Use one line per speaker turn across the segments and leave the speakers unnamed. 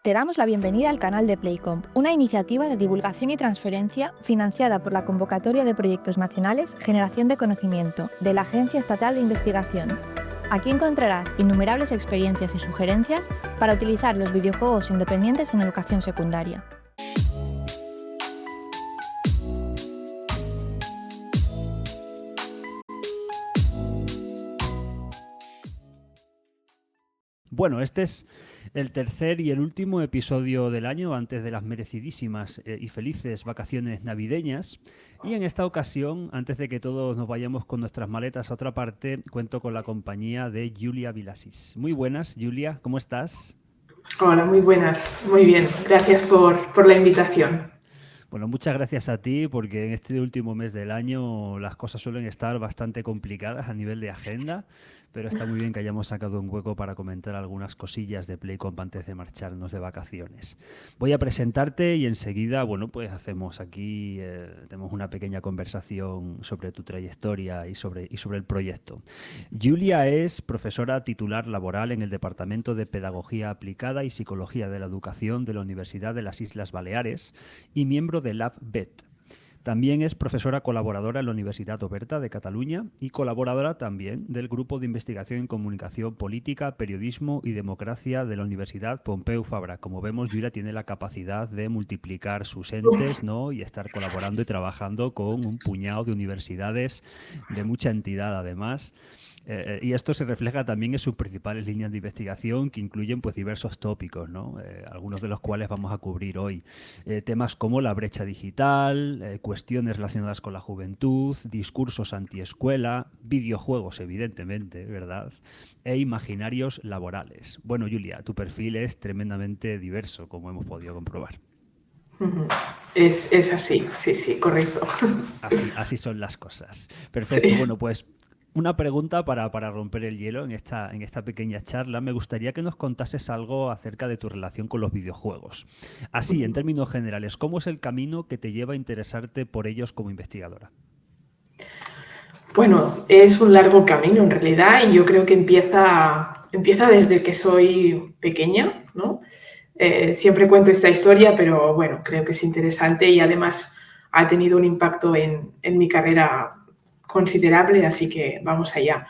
Te damos la bienvenida al canal de Playcomp, una iniciativa de divulgación y transferencia financiada por la Convocatoria de Proyectos Nacionales Generación de Conocimiento de la Agencia Estatal de Investigación. Aquí encontrarás innumerables experiencias y sugerencias para utilizar los videojuegos independientes en educación secundaria.
Bueno, este es el tercer y el último episodio del año antes de las merecidísimas y felices vacaciones navideñas. Y en esta ocasión, antes de que todos nos vayamos con nuestras maletas a otra parte, cuento con la compañía de Julia Vilasis. Muy buenas, Julia, ¿cómo estás?
Hola, muy buenas, muy bien. Gracias por la invitación.
Bueno, muchas gracias a ti porque en este último mes del año las cosas suelen estar bastante complicadas a nivel de agenda, pero está muy bien que hayamos sacado un hueco para comentar algunas cosillas de Playcomp antes de marcharnos de vacaciones. Voy a presentarte y enseguida, bueno, pues hacemos aquí, tenemos una pequeña conversación sobre tu trayectoria y sobre el proyecto. Julia es profesora titular laboral en el Departamento de Pedagogía Aplicada y Psicología de la Educación de la Universidad de las Islas Baleares y miembro de LabVet. También es profesora colaboradora en la Universitat Oberta de Cataluña y colaboradora también del Grupo de Investigación en Comunicación Política, Periodismo y Democracia de la Universidad Pompeu Fabra. Como vemos, Julia tiene la capacidad de multiplicar sus entes, ¿no? Y estar colaborando y trabajando con un puñado de universidades de mucha entidad, además. Y esto se refleja también en sus principales líneas de investigación, que incluyen pues diversos tópicos, ¿no? Algunos de los cuales vamos a cubrir hoy. Temas como la brecha digital, cuestiones relacionadas con la juventud, discursos antiescuela, videojuegos, evidentemente, ¿verdad? E imaginarios laborales. Bueno, Julia, tu perfil es tremendamente diverso, como hemos podido comprobar.
Es así, sí, correcto.
Así son las cosas. Perfecto, sí. Bueno, pues una pregunta para romper el hielo en esta pequeña charla. Me gustaría que nos contases algo acerca de tu relación con los videojuegos. Así, en términos generales, ¿cómo es el camino que te lleva a interesarte por ellos como investigadora?
Bueno, es un largo camino en realidad y yo creo que empieza desde que soy pequeña, ¿no? Siempre cuento esta historia, pero bueno, creo que es interesante y además ha tenido un impacto en mi carrera considerable, así que vamos allá.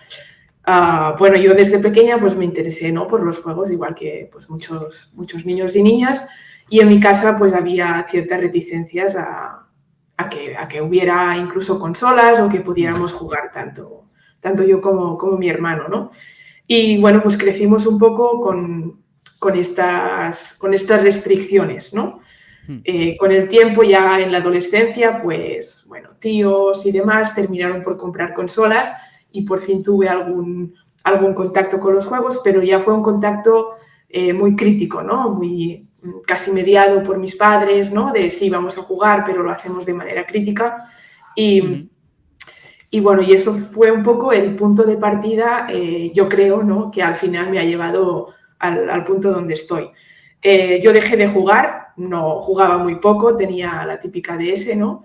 Bueno, yo desde pequeña pues me interesé, ¿no?, por los juegos, igual que pues, muchos niños y niñas, y en mi casa pues había ciertas reticencias a que hubiera incluso consolas o que pudiéramos jugar tanto yo como mi hermano, ¿no? Y bueno, pues crecimos un poco con estas restricciones, ¿no? Con el tiempo, ya en la adolescencia, pues, bueno, tíos y demás terminaron por comprar consolas y por fin tuve algún contacto con los juegos, pero ya fue un contacto muy crítico, ¿no? Muy casi mediado por mis padres, ¿no? De sí, vamos a jugar, pero lo hacemos de manera crítica. Y bueno, y eso fue un poco el punto de partida, yo creo, ¿no?, que al final me ha llevado al punto donde estoy. Yo dejé de jugar, no jugaba muy poco, tenía la típica DS, ¿no?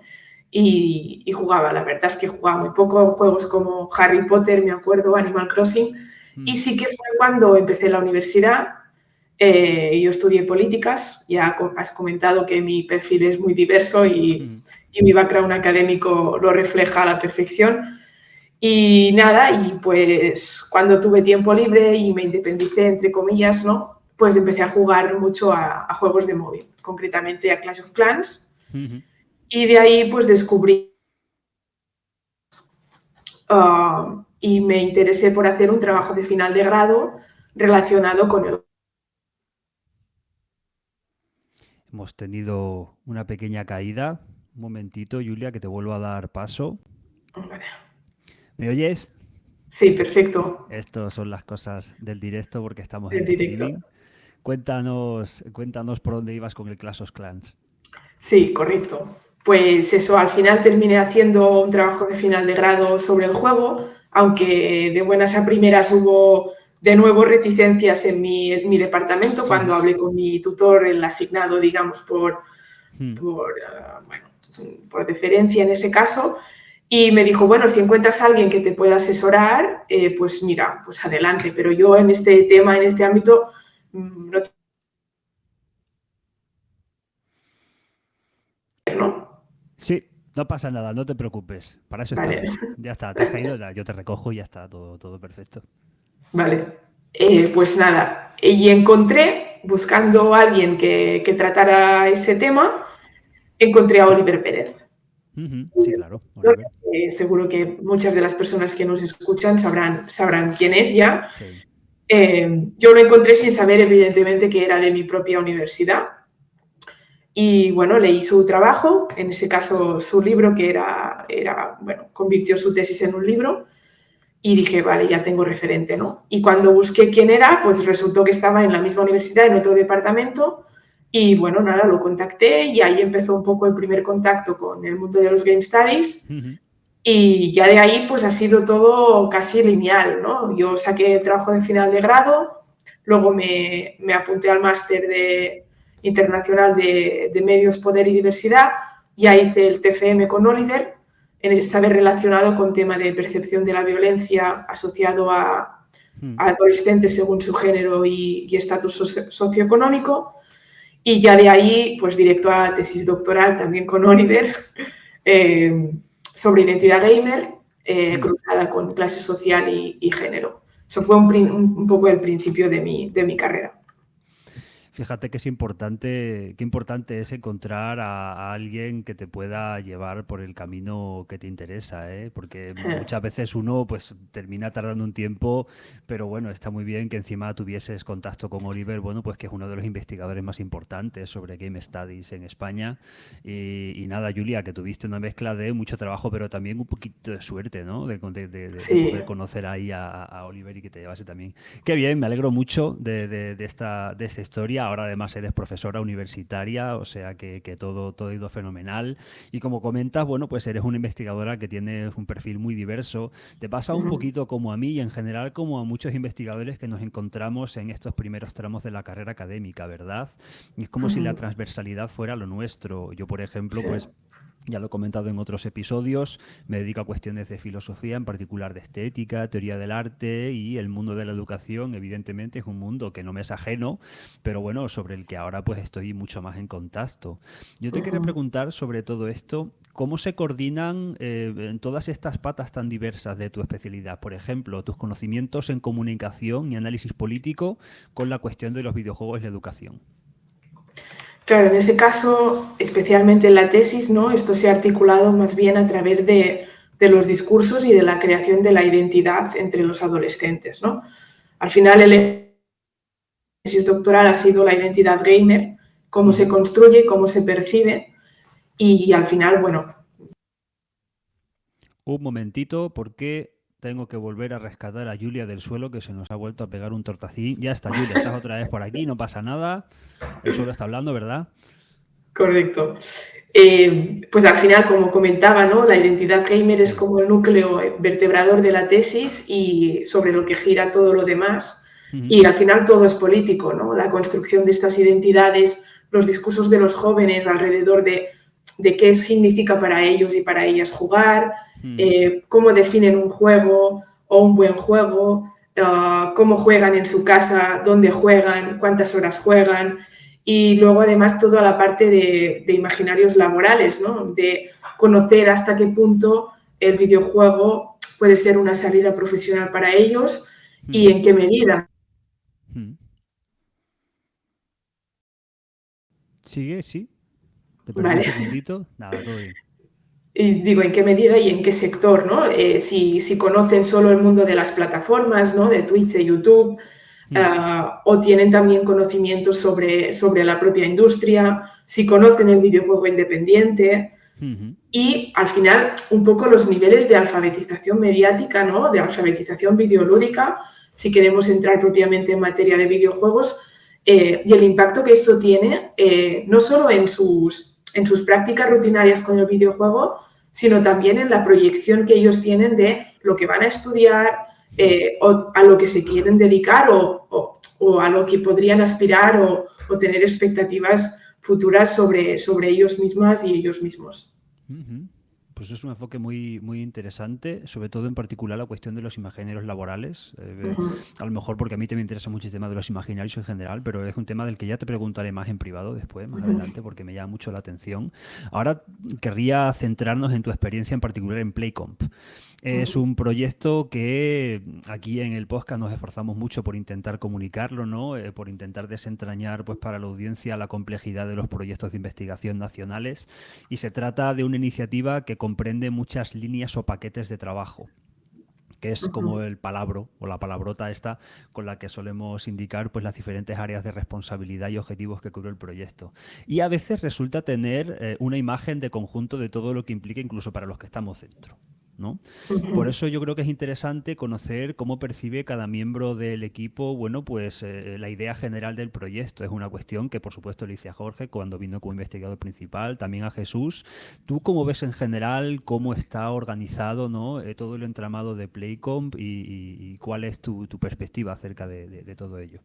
Y jugaba, la verdad es que jugaba muy poco, juegos como Harry Potter, me acuerdo, Animal Crossing, y sí que fue cuando empecé la universidad. Yo estudié políticas, ya has comentado que mi perfil es muy diverso y mi background académico lo refleja a la perfección. Y nada, y pues cuando tuve tiempo libre y me independicé, entre comillas, ¿no?, pues empecé a jugar mucho a juegos de móvil, concretamente a Clash of Clans. Y de ahí pues descubrí y me interesé por hacer un trabajo de final de grado relacionado con el...
Hemos tenido una pequeña caída. Un momentito, Julia, que te vuelvo a dar paso.
Vale.
¿Me oyes?
Sí, perfecto.
Estas son las cosas del directo porque estamos
en
streaming. Cuéntanos por dónde ibas con el Clash of Clans.
Sí, correcto. Pues eso, al final terminé haciendo un trabajo de final de grado sobre el juego, aunque de buenas a primeras hubo de nuevo reticencias en mi departamento cuando hablé con mi tutor, el asignado, digamos, por deferencia en ese caso, y me dijo, bueno, si encuentras a alguien que te pueda asesorar, pues mira, pues adelante, pero yo en este tema, en este ámbito, no
Sí, no pasa nada, no te preocupes. Para eso
Vale,
estamos. Ya está, te has caído, yo te recojo y ya está, todo perfecto.
vale. Pues nada, y encontré, buscando a alguien que tratara ese tema, encontré a Oliver Pérez.
Sí, claro, Oliver.
Seguro que muchas de las personas que nos escuchan sabrán quién es ya.
Sí.
Yo lo encontré sin saber, evidentemente, que era de mi propia universidad. Y bueno, leí su trabajo, en ese caso su libro, que bueno, convirtió su tesis en un libro. Y dije, vale, ya tengo referente, ¿no? Y cuando busqué quién era, pues resultó que estaba en la misma universidad, en otro departamento. Y bueno, nada, lo contacté y ahí empezó un poco el primer contacto con el mundo de los Game Studies. Y ya de ahí, pues ha sido todo casi lineal, ¿no? Yo saqué el trabajo de final de grado, luego me apunté al máster internacional de medios, poder y diversidad, ya hice el TFM con Oliver, esta vez relacionado con tema de percepción de la violencia asociado a adolescentes según su género y estatus socioeconómico. Y ya de ahí, pues directo a la tesis doctoral también con Oliver, sobre identidad gamer, cruzada con clase social y género. Eso fue un poco el principio de mi carrera.
Fíjate que qué importante es encontrar a alguien que te pueda llevar por el camino que te interesa, ¿eh? Porque muchas veces uno pues termina tardando un tiempo, pero bueno, está muy bien que encima tuvieses contacto con Oliver, bueno, pues que es uno de los investigadores más importantes sobre Game Studies en España. Y nada, Julia, que tuviste una mezcla de mucho trabajo, pero también un poquito de suerte, ¿no? De
Sí.
poder conocer ahí a Oliver y que te llevase también. Qué bien, me alegro mucho de esta historia. Ahora además eres profesora universitaria, o sea que todo ha ido fenomenal. Y como comentas, bueno, pues eres una investigadora que tienes un perfil muy diverso. Te pasa un poquito como a mí y en general como a muchos investigadores que nos encontramos en estos primeros tramos de la carrera académica, ¿verdad? Y es como si la transversalidad fuera lo nuestro. Yo, por ejemplo, pues ya lo he comentado en otros episodios, me dedico a cuestiones de filosofía, en particular de estética, teoría del arte, y el mundo de la educación, evidentemente, es un mundo que no me es ajeno, pero bueno, sobre el que ahora pues estoy mucho más en contacto. Yo te quería preguntar sobre todo esto, ¿cómo se coordinan en todas estas patas tan diversas de tu especialidad? Por ejemplo, tus conocimientos en comunicación y análisis político con la cuestión de los videojuegos y la educación.
Claro, en ese caso, especialmente en la tesis, ¿no? Esto se ha articulado más bien a través de los discursos y de la creación de la identidad entre los adolescentes, ¿no? Al final, el tesis doctoral ha sido la identidad gamer, cómo se construye, cómo se percibe y al final, bueno.
Un momentito, porque tengo que volver a rescatar a Julia del suelo, que se nos ha vuelto a pegar un tortacín. Ya está, Julia, estás otra vez por aquí, no pasa nada. El suelo está hablando, ¿verdad?
Correcto. Pues al final, como comentaba, ¿no? La identidad gamer es como el núcleo vertebrador de la tesis y sobre lo que gira todo lo demás. Y al final todo es político, ¿no? La construcción de estas identidades, los discursos de los jóvenes alrededor de qué significa para ellos y para ellas jugar, cómo definen un juego o un buen juego, cómo juegan en su casa, dónde juegan, cuántas horas juegan. Y luego, además, toda la parte de imaginarios laborales, ¿no? De conocer hasta qué punto el videojuego puede ser una salida profesional para ellos y en qué medida.
¿Sigue? ¿Sí? ¿Te perdí un
Vale.
segundito? Nada, todo bien.
Y digo, ¿en qué medida y en qué sector, ¿no? Si conocen solo el mundo de las plataformas, ¿no? De Twitch, de YouTube, o tienen también conocimientos sobre la propia industria, si conocen el videojuego independiente. Y al final, un poco los niveles de alfabetización mediática, ¿no? De alfabetización videolúdica, si queremos entrar propiamente en materia de videojuegos, y el impacto que esto tiene, no solo en sus prácticas rutinarias con el videojuego, sino también en la proyección que ellos tienen de lo que van a estudiar, o a lo que se quieren dedicar o a lo que podrían aspirar o tener expectativas futuras sobre ellos mismas y ellos mismos.
Pues es un enfoque muy, muy interesante, sobre todo en particular la cuestión de los imaginarios laborales. A lo mejor porque a mí también me interesa mucho el tema de los imaginarios en general, pero es un tema del que ya te preguntaré más en privado después, más adelante, porque me llama mucho la atención. Ahora querría centrarnos en tu experiencia en particular en Playcomp. Es un proyecto que aquí en el podcast nos esforzamos mucho por intentar comunicarlo, ¿no? Por intentar desentrañar pues, para la audiencia la complejidad de los proyectos de investigación nacionales. Y se trata de una iniciativa que comprende muchas líneas o paquetes de trabajo, que es como el palabro o la palabrota esta con la que solemos indicar pues las diferentes áreas de responsabilidad y objetivos que cubre el proyecto. Y a veces resulta tener una imagen de conjunto de todo lo que implica incluso para los que estamos dentro, ¿no? Por eso yo creo que es interesante conocer cómo percibe cada miembro del equipo, bueno, pues la idea general del proyecto. Es una cuestión que, por supuesto, le hice a Jorge cuando vino como investigador principal, también a Jesús. ¿Tú cómo ves en general cómo está organizado, ¿no? Todo el entramado de Playcomp y cuál es tu perspectiva acerca de todo ello?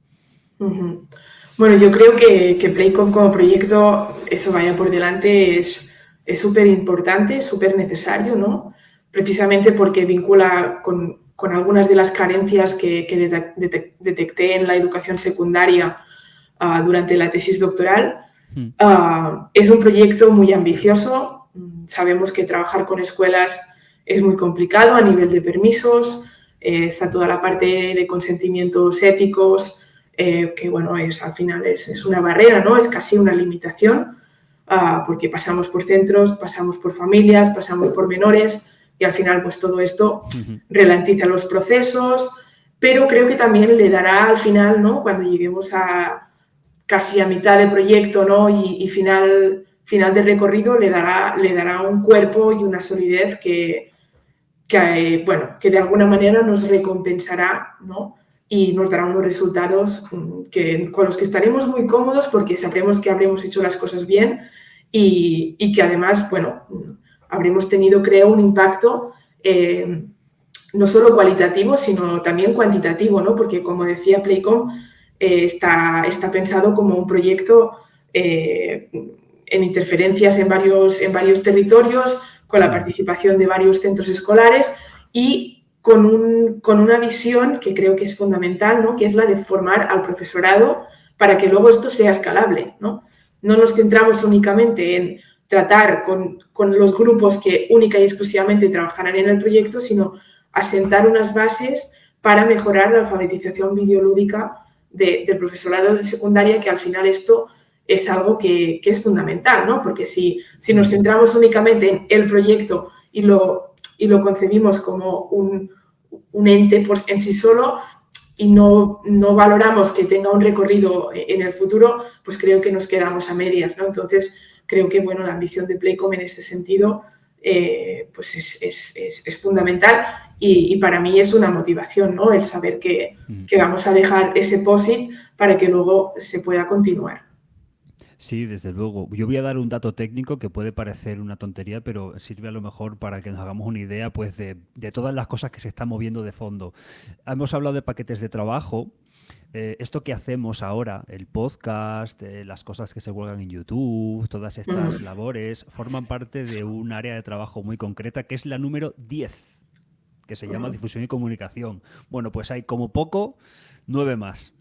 Bueno, yo creo que Playcomp como proyecto, eso vaya por delante, es súper importante, súper necesario, ¿no? Precisamente porque vincula con algunas de las carencias que detecté en la educación secundaria durante la tesis doctoral. Es un proyecto muy ambicioso. Sabemos que trabajar con escuelas es muy complicado a nivel de permisos. Está toda la parte de consentimientos éticos, que bueno, al final es una barrera, ¿no? Es casi una limitación, porque pasamos por centros, pasamos por familias, pasamos por menores y al final pues todo esto ralentiza los procesos, pero creo que también le dará al final, ¿no? Cuando lleguemos casi a mitad de proyecto, ¿no? y final de recorrido le dará un cuerpo y una solidez que de alguna manera nos recompensará, ¿no? Y nos dará unos resultados con los que estaremos muy cómodos porque sabremos que habremos hecho las cosas bien y que además, bueno, habremos tenido, creo, un impacto no solo cualitativo, sino también cuantitativo, ¿no? Porque, como decía Playcomp, está pensado como un proyecto en interferencias en varios territorios, con la participación de varios centros escolares y con una visión que creo que es fundamental, ¿no? Que es la de formar al profesorado para que luego esto sea escalable, ¿no? No nos centramos únicamente en tratar con los grupos que única y exclusivamente trabajarán en el proyecto, sino asentar unas bases para mejorar la alfabetización videolúdica del profesorado de secundaria, que al final esto es algo que es fundamental, ¿no? Porque si nos centramos únicamente en el proyecto y lo concebimos como un ente en sí solo y no valoramos que tenga un recorrido en el futuro, pues creo que nos quedamos a medias, ¿no? Entonces, creo que, bueno, la ambición de Playcomp en este sentido pues es fundamental y para mí es una motivación, ¿no? El saber que vamos a dejar ese POSIT para que luego se pueda continuar.
Sí, desde luego. Yo voy a dar un dato técnico que puede parecer una tontería, pero sirve a lo mejor para que nos hagamos una idea pues, de todas las cosas que se están moviendo de fondo. Hemos hablado de paquetes de trabajo. Esto que hacemos ahora, el podcast, las cosas que se cuelgan en YouTube, todas estas labores, forman parte de un área de trabajo muy concreta que es la número 10, que se llama difusión y comunicación. Bueno, pues hay como poco 9 más.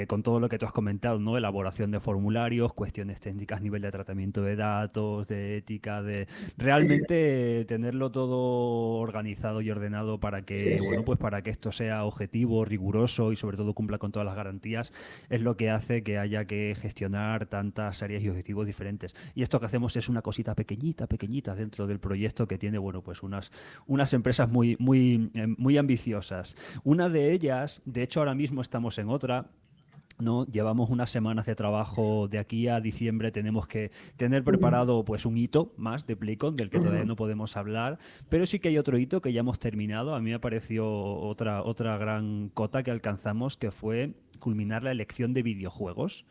Con todo lo que tú has comentado, ¿no? Elaboración de formularios, cuestiones técnicas, nivel de tratamiento de datos, de ética, de realmente tenerlo todo organizado y ordenado para que, bueno, pues para que esto sea objetivo, riguroso y sobre todo cumpla con todas las garantías, es lo que hace que haya que gestionar tantas áreas y objetivos diferentes. Y esto que hacemos es una cosita pequeñita dentro del proyecto que tiene, bueno, pues unas empresas muy ambiciosas. Una de ellas, de hecho ahora mismo estamos en otra, ¿no? Llevamos unas semanas de trabajo. De aquí a diciembre tenemos que tener preparado pues un hito más de Playcomp del que todavía no podemos hablar, pero sí que hay otro hito que ya hemos terminado. A mí me pareció otra gran cota que alcanzamos, que fue culminar la elección de videojuegos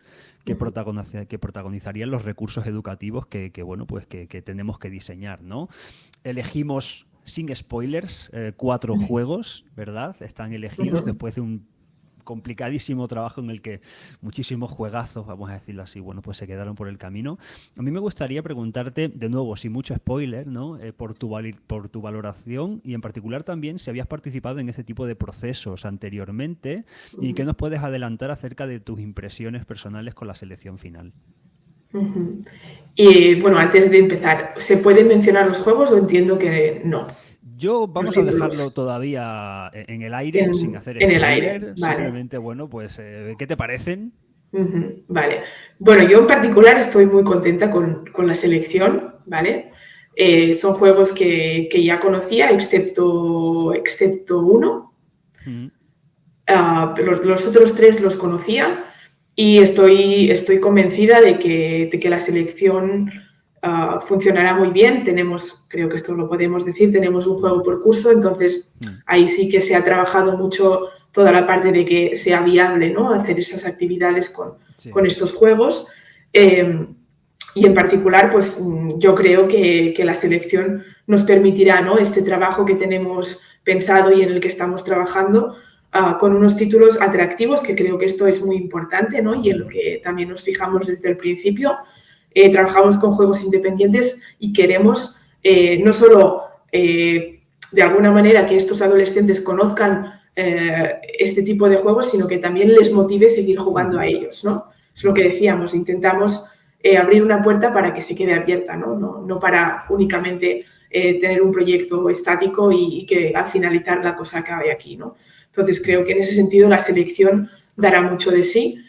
que protagonizarían los recursos educativos que tenemos que diseñar, ¿no? Elegimos, sin spoilers, 4 juegos, ¿verdad? Están elegidos después de un complicadísimo trabajo en el que muchísimos juegazos, vamos a decirlo así, bueno, pues se quedaron por el camino. A mí me gustaría preguntarte, de nuevo, sin mucho spoiler, ¿no? Por tu valoración y en particular también si habías participado en ese tipo de procesos anteriormente y qué nos puedes adelantar acerca de tus impresiones personales con la selección final.
Y bueno, antes de empezar, ¿se pueden mencionar los juegos o entiendo que no?
Vamos a dejarlo todavía en el aire, sin hacer
en
spoiler.
el aire, vale.
Simplemente, bueno, pues, ¿qué te parecen?
Vale. Bueno, yo en particular estoy muy contenta con la selección, ¿vale? Son juegos que ya conocía, excepto uno. Los otros 3 los conocía y estoy convencida de que la selección funcionará muy bien. Creo que esto lo podemos decir, tenemos un juego por curso, entonces ahí sí que se ha trabajado mucho toda la parte de que sea viable, ¿no? Hacer esas actividades con estos juegos. Y en particular, pues yo creo que la selección nos permitirá, ¿no? Este trabajo que tenemos pensado y en el que estamos trabajando con unos títulos atractivos, que creo que esto es muy importante, ¿no? Y en lo que también nos fijamos desde el principio. Trabajamos con juegos independientes y queremos no solo de alguna manera que estos adolescentes conozcan este tipo de juegos, sino que también les motive seguir jugando a ellos, ¿no? Es lo que decíamos, intentamos abrir una puerta para que se quede abierta, ¿no? No para únicamente tener un proyecto estático y que al finalizar la cosa acabe aquí, ¿no? Entonces creo que en ese sentido la selección dará mucho de sí.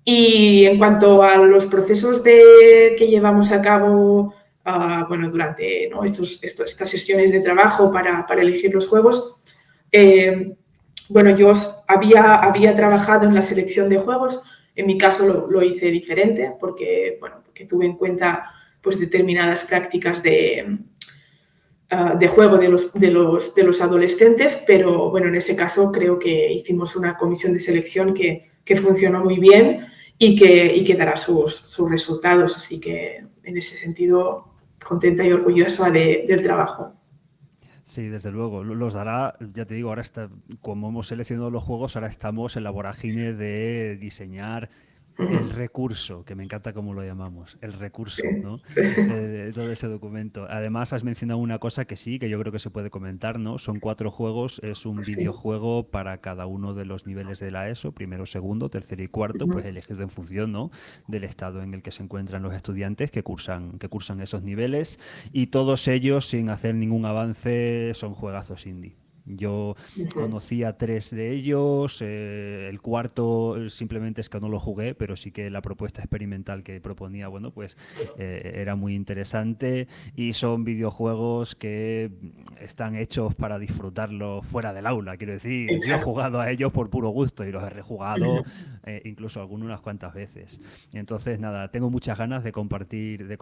Y en cuanto a los procesos que llevamos a cabo bueno, durante, ¿no? estas sesiones de trabajo para elegir los juegos, bueno, yo había trabajado en la selección de juegos. En mi caso lo hice diferente porque tuve en cuenta pues, determinadas prácticas de juego de los adolescentes, pero bueno, en ese caso creo que hicimos una comisión de selección que funcionó muy bien y que dará sus resultados. Así que en ese sentido, contenta y orgullosa del trabajo.
Sí, desde luego, los dará, ya te digo, ahora como hemos seleccionado los juegos, ahora estamos en la vorágine de diseñar el recurso, que me encanta cómo lo llamamos, el recurso, ¿no? De todo ese documento. Además, has mencionado una cosa que sí, que yo creo que se puede comentar, ¿no? Son 4 juegos, es un videojuego para cada uno de los niveles de la ESO, primero, segundo, tercero y cuarto, pues elegido en función, ¿no? Del estado en el que se encuentran los estudiantes que cursan esos niveles, y todos ellos, sin hacer ningún avance, son juegazos indie. Yo conocía 3 de ellos, el cuarto simplemente es que no lo jugué, pero sí que la propuesta experimental que proponía, bueno, pues era muy interesante, y son videojuegos que están hechos para disfrutarlos fuera del aula, quiero decir. Exacto. Yo he jugado a ellos por puro gusto y los he rejugado incluso algunas unas cuantas veces. Entonces, nada, tengo muchas ganas de compartir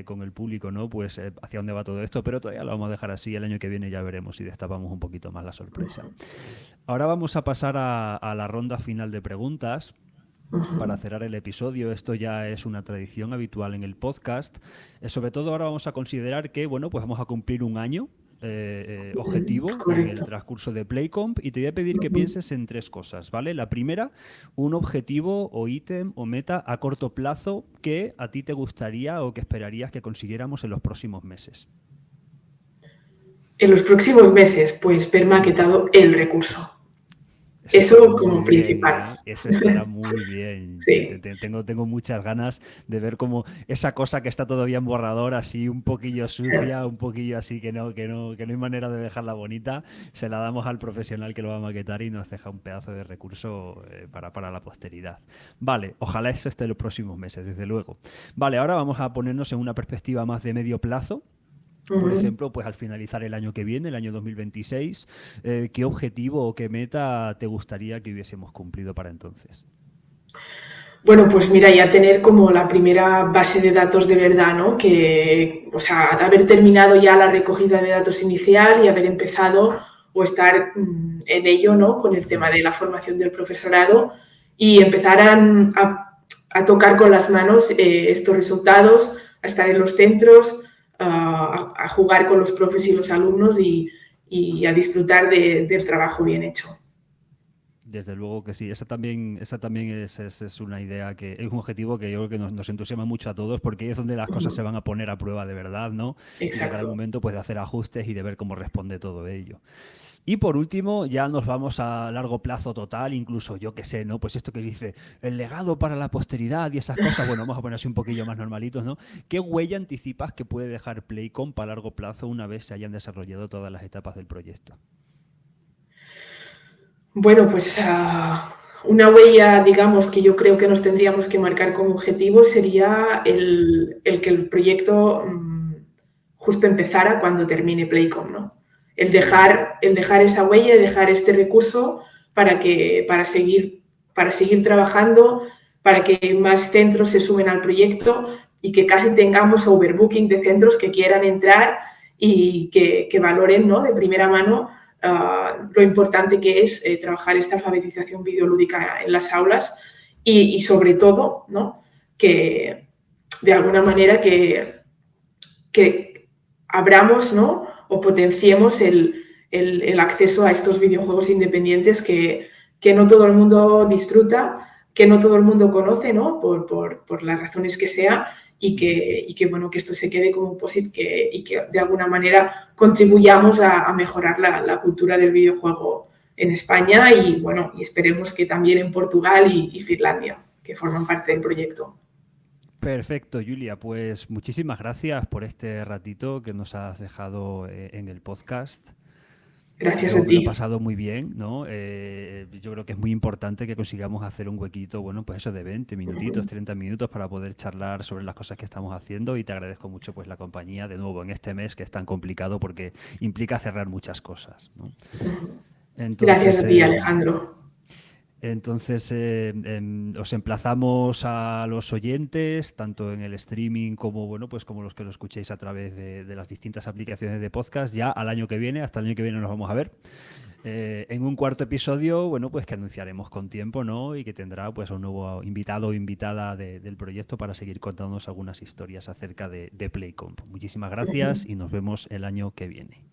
con el público, ¿no? Pues hacia dónde va todo esto, pero todavía lo vamos a dejar así. El año que viene ya veremos si destapamos un poquito más la sorpresa. Ahora vamos a pasar a la ronda final de preguntas para cerrar el episodio. Esto ya es una tradición habitual en el podcast. Sobre todo ahora vamos a considerar que, bueno, pues vamos a cumplir un año objetivo en el transcurso de PlayComp, y te voy a pedir que pienses en 3 cosas, ¿vale? La primera, un objetivo o ítem o meta a corto plazo que a ti te gustaría o que esperarías que consiguiéramos en los próximos meses. En los próximos meses, pues ver maquetado el recurso. Eso como principal. Eso estará muy bien. Sí. Tengo muchas ganas de ver cómo esa cosa que está todavía en borrador, así un poquillo sucia, un poquillo así que no hay manera de dejarla bonita, se la damos al profesional que lo va a maquetar y nos deja un pedazo de recurso para la posteridad. Vale, ojalá eso esté en los próximos meses, desde luego. Vale, ahora vamos a ponernos en una perspectiva más de medio plazo. Por ejemplo, pues al finalizar el año que viene, el año 2026, ¿qué objetivo o qué meta te gustaría que hubiésemos cumplido para entonces? Bueno, pues mira, ya tener como la primera base de datos de verdad, ¿no? O sea, haber terminado ya la recogida de datos inicial y haber empezado o estar en ello, ¿no? Con el tema de la formación del profesorado y empezar a tocar con las manos estos resultados, a estar en los centros, a jugar con los profes y los alumnos y a disfrutar del trabajo bien hecho. Desde luego que sí, esa también es una idea que es un objetivo que yo creo que nos entusiasma mucho a todos porque ahí es donde las cosas se van a poner a prueba de verdad, ¿no? Y llegará el
Exacto.
momento pues de hacer ajustes y de ver cómo responde todo ello. Y por último, ya nos vamos a largo plazo total, incluso yo que sé, ¿no? Pues esto que dice, el legado para la posteridad y esas cosas, bueno, vamos a ponerse un poquillo más normalitos, ¿no? ¿Qué huella anticipas que puede dejar Playcom para largo plazo una vez se hayan desarrollado todas las etapas del proyecto?
Bueno, pues una huella, digamos, que yo creo que nos tendríamos que marcar como objetivo sería el que el proyecto justo empezara cuando termine Playcom, ¿no? El dejar esa huella y dejar este recurso para seguir trabajando, para que más centros se sumen al proyecto y que casi tengamos overbooking de centros que quieran entrar y que valoren, ¿no?, de primera mano lo importante que es trabajar esta alfabetización videolúdica en las aulas y sobre todo, ¿no?, que de alguna manera que abramos, ¿no?, o potenciemos el acceso a estos videojuegos independientes que no todo el mundo disfruta, que no todo el mundo conoce, ¿no?, por las razones que sea, bueno, que esto se quede como un POSIT y que de alguna manera contribuyamos a mejorar la cultura del videojuego en España y, bueno, y esperemos que también en Portugal y Finlandia, que forman parte del proyecto.
Perfecto, Julia. Pues muchísimas gracias por este ratito que nos has dejado en el podcast.
Gracias
Yo
a
me lo he
ti.
pasado muy bien, ¿no? Yo creo que es muy importante que consigamos hacer un huequito, bueno, pues eso de 20 minutitos, 30 minutos para poder charlar sobre las cosas que estamos haciendo y te agradezco mucho pues la compañía de nuevo en este mes que es tan complicado porque implica cerrar muchas cosas, ¿no?
Gracias
Entonces,
a ti, Alejandro.
os emplazamos a los oyentes, tanto en el streaming como, bueno, pues como los que lo escuchéis a través de las distintas aplicaciones de podcast, ya al año que viene, hasta el año que viene nos vamos a ver. En un cuarto episodio, bueno, pues que anunciaremos con tiempo, ¿no? Y que tendrá pues a un nuevo invitado o invitada del proyecto para seguir contándonos algunas historias acerca de Playcom. Muchísimas gracias y nos vemos el año que viene.